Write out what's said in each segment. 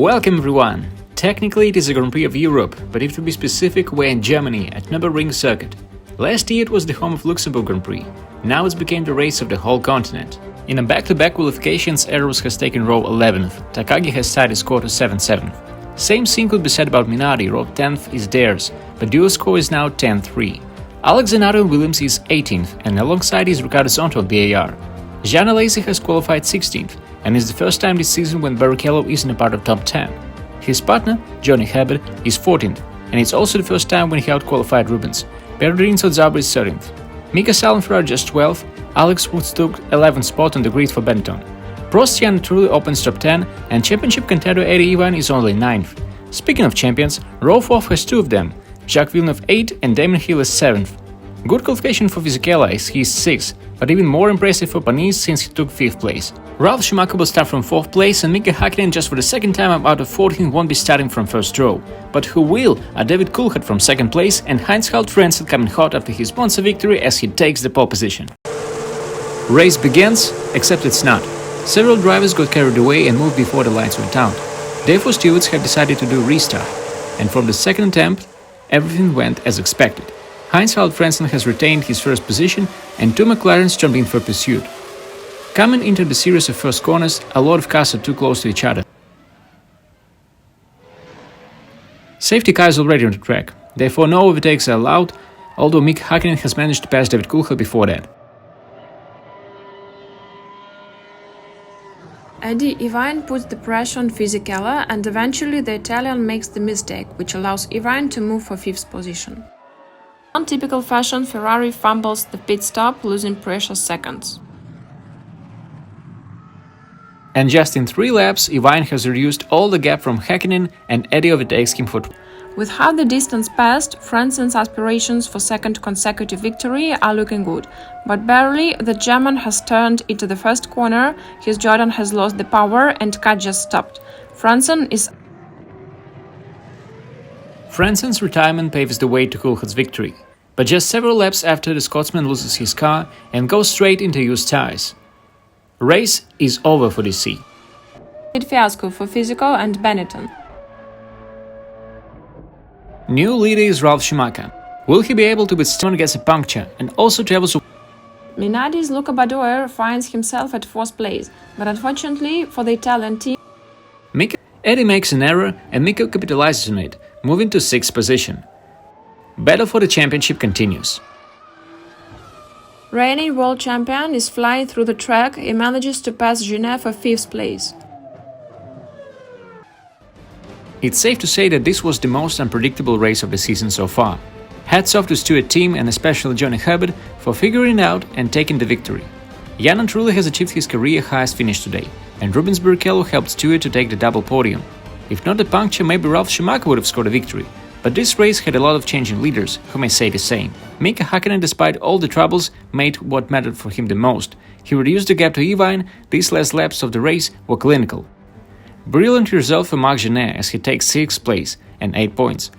Welcome everyone! Technically it is a Grand Prix of Europe, but if to be specific, we're in Germany at Nürburgring circuit. Last year it was the home of Luxembourg Grand Prix, now it's became the race of the whole continent. In a back-to-back qualifications, Narrators has taken row 11th, Takagi has tied his score to 7-7. Same thing could be said about Minardi, row 10th is theirs, but duo score is now 10-3. Alex Zanardo Williams is 18th, and alongside is Ricardo Zonta BAR. Jean Alesi has qualified 16th, and is the first time this season when Barrichello isn't a part of top 10. His partner, Johnny Herbert, is 14th, and it's also the first time when he outqualified Rubens. Pedro Zabra is 13th. Mika Schalenfreude just 12th, Alex Woods took 11th spot on the grid for Benetton. Prost Jan truly opens top 10, and championship contender Eddie Irvine is only 9th. Speaking of champions, row 4 has two of them, Jacques Villeneuve 8th and Damon Hill is 7th. Good qualification for Fisichella as he is 6th, but even more impressive for Panis since he took 5th place. Ralf Schumacher will start from 4th place, and Mika Häkkinen just for the second time out of 14 won't be starting from first row. But who will are David Coulthard from 2nd place and heinz-harald Frentzen coming hot after his Monza victory as he takes the pole position. Race begins, except it's not. Several drivers got carried away and moved before the lights went out. Therefore stewards have decided to do restart, and from the second attempt, everything went as expected. Heinz-harald Frentzen has retained his first position and two McLarens jumped in for pursuit. Coming into the series of first corners, a lot of cars are too close to each other. Safety car is already on the track, therefore no overtakes are allowed, although Mika Häkkinen has managed to pass David Coulthard before that. Eddie Irvine puts the pressure on Fisichella and eventually the Italian makes the mistake, which allows Irvine to move for 5th position. In typical fashion, Ferrari fumbles the pit stop, losing precious seconds. And just in 3 laps, Irvine has reduced all the gap from Häkkinen and Eddie overtakes him for With half the distance passed, Frentzen's aspirations for second consecutive victory are looking good, but barely the German has turned into the first corner, his Jordan has lost the power and car just stopped. Frentzen's retirement paves the way to Coulthard's victory, but just several laps after the Scotsman loses his car and goes straight into used tires. Race is over for DC. Fiasco for Fisico and Benetton. New leader is Ralf Schumacher. Will he be able to withstand against a puncture and also travels to Minardi's Luca Badoer finds himself at 4th place, but unfortunately for the Italian team, Eddie makes an error and Mika capitalizes on it, moving to 6th position. Battle for the championship continues. reigning world champion is flying through the track. He manages to pass Genet for 5th place. It's safe to say that this was the most unpredictable race of the season so far. Hats off to Stewart team and especially Johnny Herbert for figuring it out and taking the victory. Jan truly has achieved his career highest finish today, and Rubens Barrichello helped Stewart to take the double podium. If not the puncture, maybe Ralf Schumacher would have scored a victory. But this race had a lot of changing leaders, who may say the same. Mika Häkkinen, despite all the troubles, made what mattered for him the most. He reduced the gap to Irvine. These last laps of the race were clinical. Brilliant result for Marc Genet as he takes 6th place and 8 points.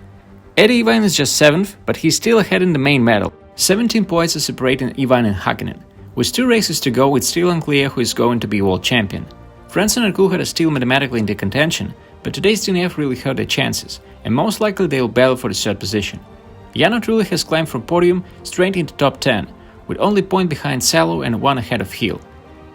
Eddie Irvine is just 7th, but he's still ahead in the main medal. 17 points are separating Irvine and Häkkinen. With 2 races to go, it's still unclear who is going to be world champion. Frentzen and Coulthard are still mathematically in the contention, but today's DNF really hurt their chances, and most likely they will battle for the 3rd position. Jan truly has climbed from podium straight into top 10, with only a point behind Salo and 1 ahead of Hill.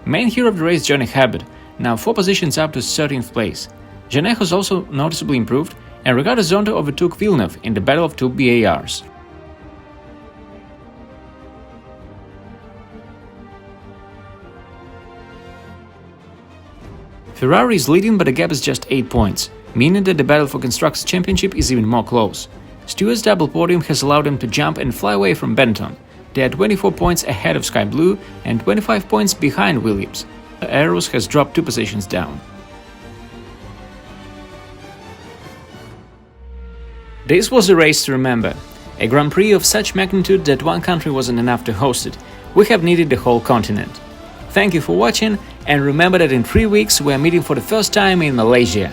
Main hero of the race Johnny Herbert, now 4 positions up to 13th place. Genet has also noticeably improved, and Ricardo Zonta overtook Villeneuve in the battle of 2 BARs. Ferrari is leading, but the gap is just 8 points, meaning that the battle for Constructors' Championship is even more close. Stewart's double podium has allowed them to jump and fly away from Benetton. They are 24 points ahead of Sky Blue and 25 points behind Williams. Arrows has dropped 2 positions down. This was a race to remember. A Grand Prix of such magnitude that one country wasn't enough to host it. We have needed the whole continent. Thank you for watching, and remember that in 3 weeks we are meeting for the first time in Malaysia.